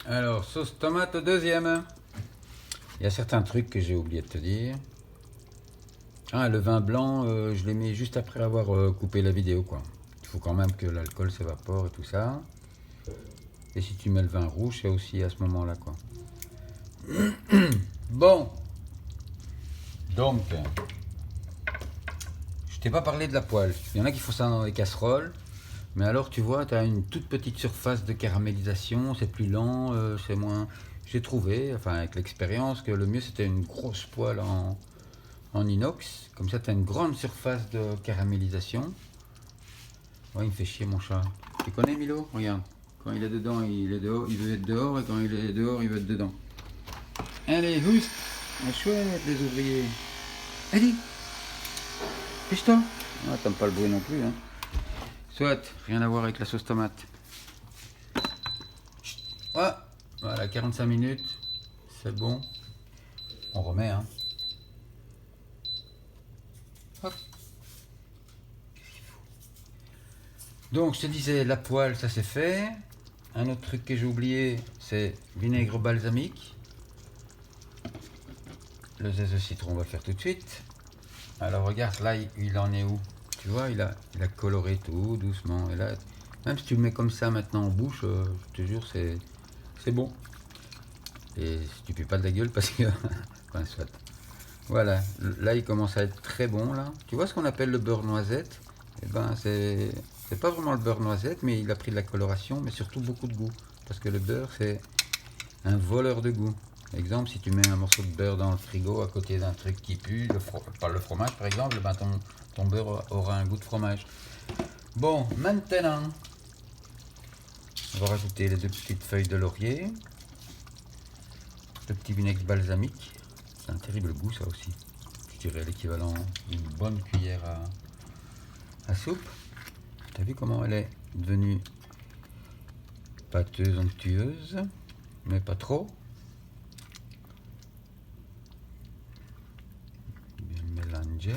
Alors, sauce tomate au deuxième. Il y a certains trucs que j'ai oublié de te dire. Ah, le vin blanc, je l'ai mis juste après avoir coupé la vidéo, quoi. Il faut quand même que l'alcool s'évapore et tout ça. Et si tu mets le vin rouge, c'est aussi à ce moment-là, quoi. Bon, donc, je t'ai pas parlé de la poêle. Il y en a qui font ça dans les casseroles. Mais alors, tu vois, tu as une toute petite surface de caramélisation, c'est plus lent, c'est moins... J'ai trouvé, enfin avec l'expérience, que le mieux c'était une grosse poêle en inox. Comme ça, tu as une grande surface de caramélisation. Ouais, il me fait chier mon chat. Tu connais Milo? Regarde. Quand il est dedans, il est dehors, il veut être dehors, et quand il est dehors, il veut être dedans. Allez, housse! Ah, chouette, les ouvriers. Allez, fiche-toi! Ah, t'aimes pas le bruit non plus, hein. Soit, rien à voir avec la sauce tomate. Ouais, voilà, 45 minutes, c'est bon. On remet, hein. Hop. Donc, je te disais, la poêle, ça c'est fait. Un autre truc que j'ai oublié, c'est vinaigre balsamique. Le zeste de citron, on va le faire tout de suite. Alors, regarde, là, il en est où? Tu vois, il a coloré tout doucement. Et là, même si tu le mets comme ça maintenant en bouche, je te jure, c'est bon. Et si tu pues pas de la gueule, parce que... enfin, soit. Voilà, là il commence à être très bon là. Tu vois ce qu'on appelle le beurre noisette? Eh ben c'est pas vraiment le beurre noisette, mais il a pris de la coloration, mais surtout beaucoup de goût. Parce que le beurre c'est un voleur de goût. Exemple, si tu mets un morceau de beurre dans le frigo à côté d'un truc qui pue, pas le fromage par exemple, ben ton beurre aura un goût de fromage. Bon, maintenant, on va rajouter les deux petites feuilles de laurier, le petit vinaigre balsamique. C'est un terrible goût ça aussi. Je dirais l'équivalent d'une bonne cuillère à soupe. T'as vu comment elle est devenue pâteuse, onctueuse, mais pas trop. Bien mélanger.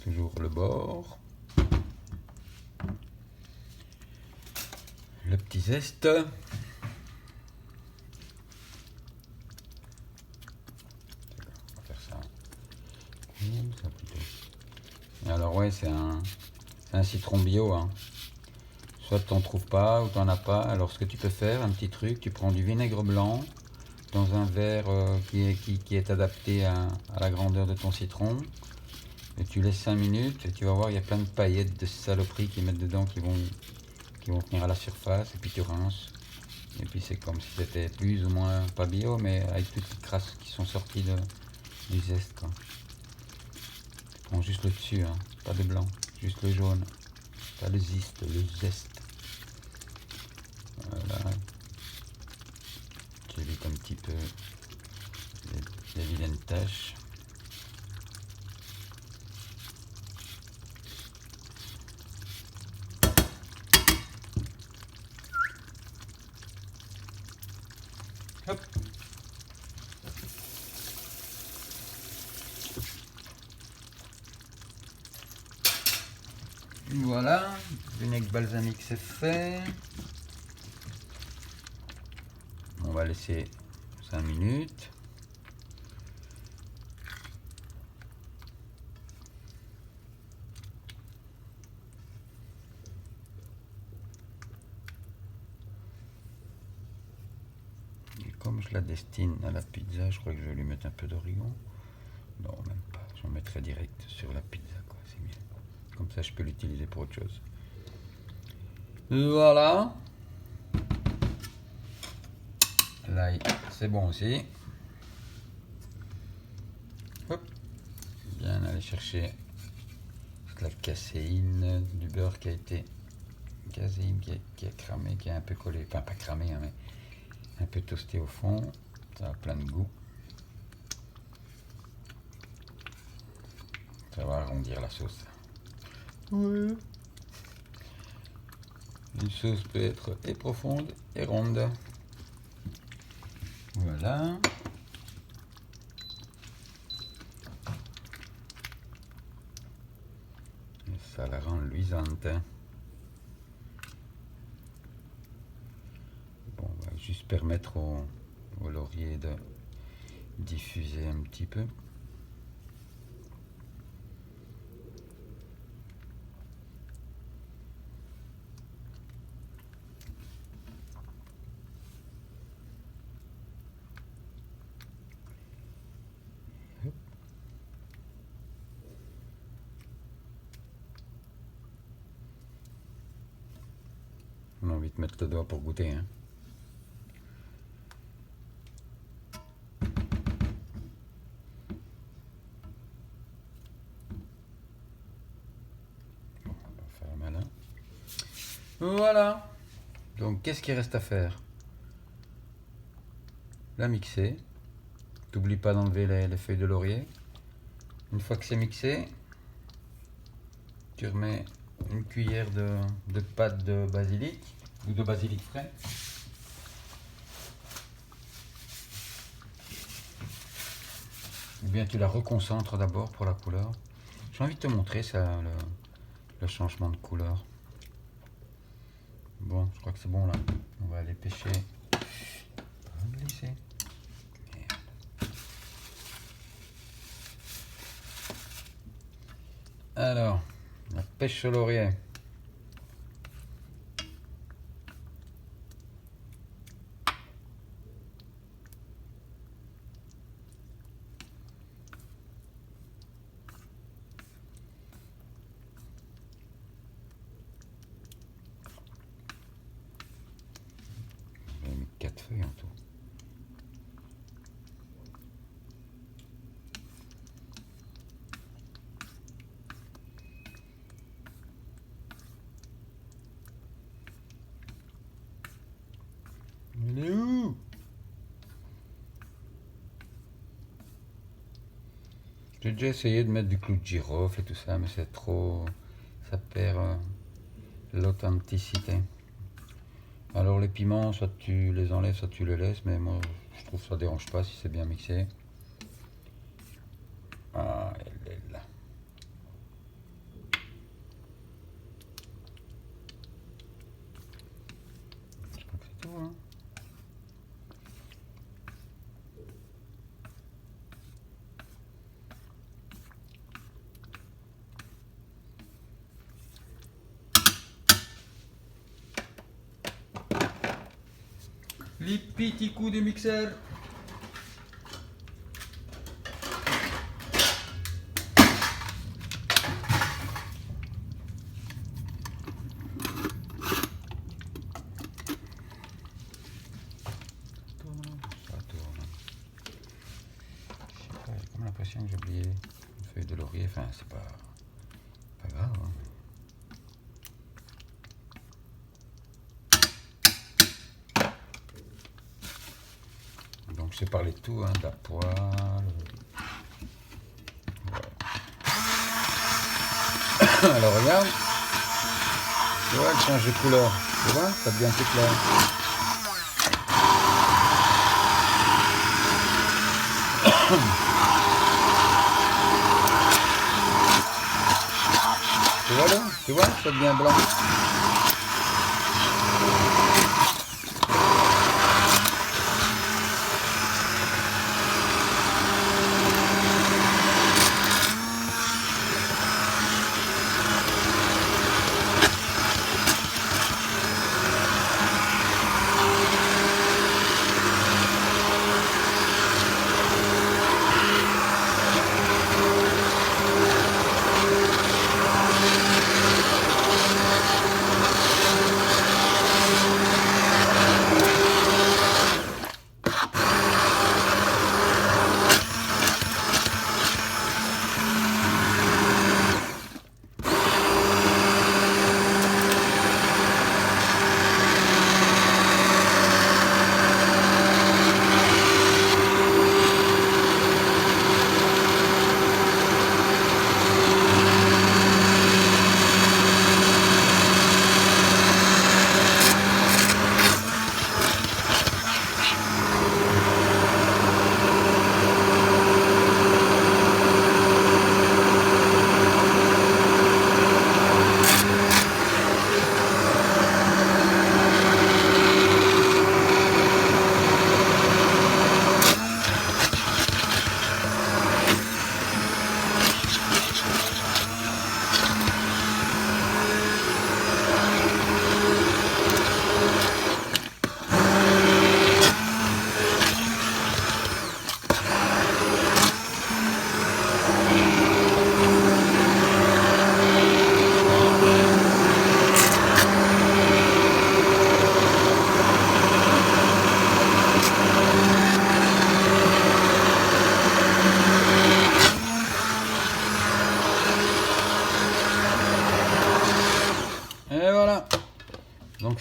Toujours le bord. Le petit zeste. On va faire ça comme ça plutôt. Et alors ouais, c'est un citron bio, hein. Soit t'en trouves pas ou t'en as pas. Alors ce que tu peux faire, un petit truc, tu prends du vinaigre blanc dans un verre qui est adapté à la grandeur de ton citron. Et tu laisses 5 minutes et tu vas voir, il y a plein de paillettes de saloperies qui mettent dedans qui vont venir à la surface. Et puis tu rinces. Et puis c'est comme si c'était plus ou moins, pas bio, mais avec toutes les crasses qui sont sorties du zeste, quoi. Tu prends juste le dessus, hein, pas le blanc, juste le jaune. Pas le zeste, le zeste. Voilà. Tu évites un petit peu les vilaines taches. Hop. Voilà, vinaigre balsamique c'est fait. On va laisser 5 minutes. Et comme je la destine à la pizza, je crois que je vais lui mettre un peu d'origan. Non, même pas. J'en mettrai direct sur la pizza, quoi. C'est mieux. Comme ça, je peux l'utiliser pour autre chose. Voilà. L'ail, c'est bon aussi. Hop. Bien aller chercher toute la caséine du beurre qui a été... Caséine qui a cramé, qui a un peu collé. Enfin, pas cramé, hein, mais un peu toasté au fond. Ça a plein de goût. Ça va arrondir la sauce. Oui. Une sauce peut être et profonde et ronde. Voilà. Et ça la rend luisante. Bon, on va juste permettre au laurier de diffuser un petit peu. On a envie de mettre le doigt pour goûter, hein. Bon, on va faire le malin. Voilà. Donc, qu'est-ce qu'il reste à faire? La mixer. T'oublies pas d'enlever les feuilles de laurier. Une fois que c'est mixé, tu remets une cuillère de pâte de basilic ou de basilic frais. Ou bien tu la reconcentres d'abord pour la couleur. J'ai envie de te montrer ça, le changement de couleur. Bon, je crois que c'est bon là. On va aller pêcher. On va glisser. Alors, la pêche au laurier. J'ai mis 4 feuilles en tout. Il est où? J'ai déjà essayé de mettre du clou de girofle et tout ça, mais c'est trop... ça perd l'authenticité. Alors les piments, soit tu les enlèves, soit tu les laisses, mais moi je trouve que ça dérange pas si c'est bien mixé. Ah, elle est là. Je crois que c'est tout, hein. Les petits coups de mixeur. Ça tourne. Je sais pas, j'ai comme l'impression que j'ai oublié une feuille de laurier. Enfin, c'est pas grave, hein. Donc j'ai parlé de tout, hein, de la poêle. Ouais. Alors regarde, tu vois, elle change de couleur. Tu vois, ça devient plus clair. Tu vois là, tu vois, ça devient blanc.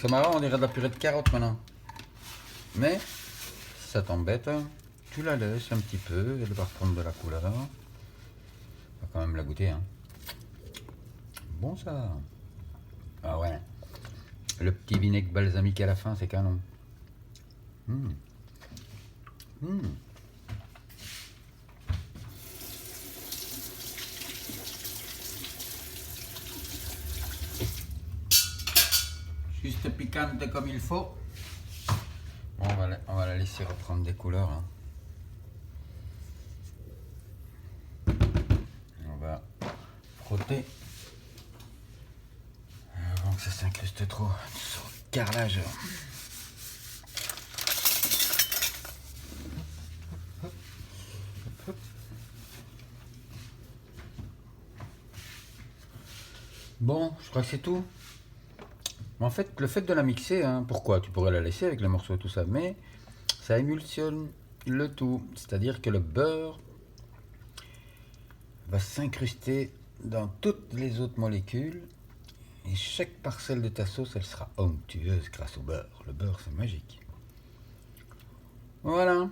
c'est marrant, on dirait de la purée de carottes maintenant. Mais, si ça t'embête, tu la laisses un petit peu, elle va reprendre de la couleur. On va quand même la goûter, hein. Bon ça. Ah ouais. Le petit vinaigre balsamique à la fin, c'est canon. Mmh. Mmh. Juste piquante comme il faut. Bon, on va la laisser reprendre des couleurs, hein. On va frotter avant que ça s'incruste trop sur le carrelage. Bon, je crois que c'est tout. En fait, le fait de la mixer, hein, pourquoi? Tu pourrais la laisser avec les morceaux et tout ça, mais ça émulsionne le tout. C'est-à-dire que le beurre va s'incruster dans toutes les autres molécules et chaque parcelle de ta sauce, elle sera onctueuse grâce au beurre. Le beurre, c'est magique. Voilà.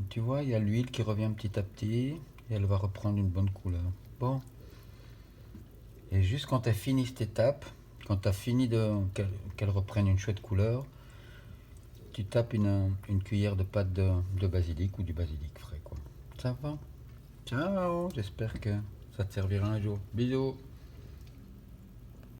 Tu vois, il y a l'huile qui revient petit à petit et elle va reprendre une bonne couleur. Bon. Et juste quand tu as fini cette étape, quand tu as fini qu'elle reprenne une chouette couleur, tu tapes une cuillère de pâte de basilic ou du basilic frais, quoi. Ça va? Ciao, j'espère que ça te servira un jour. Bisous.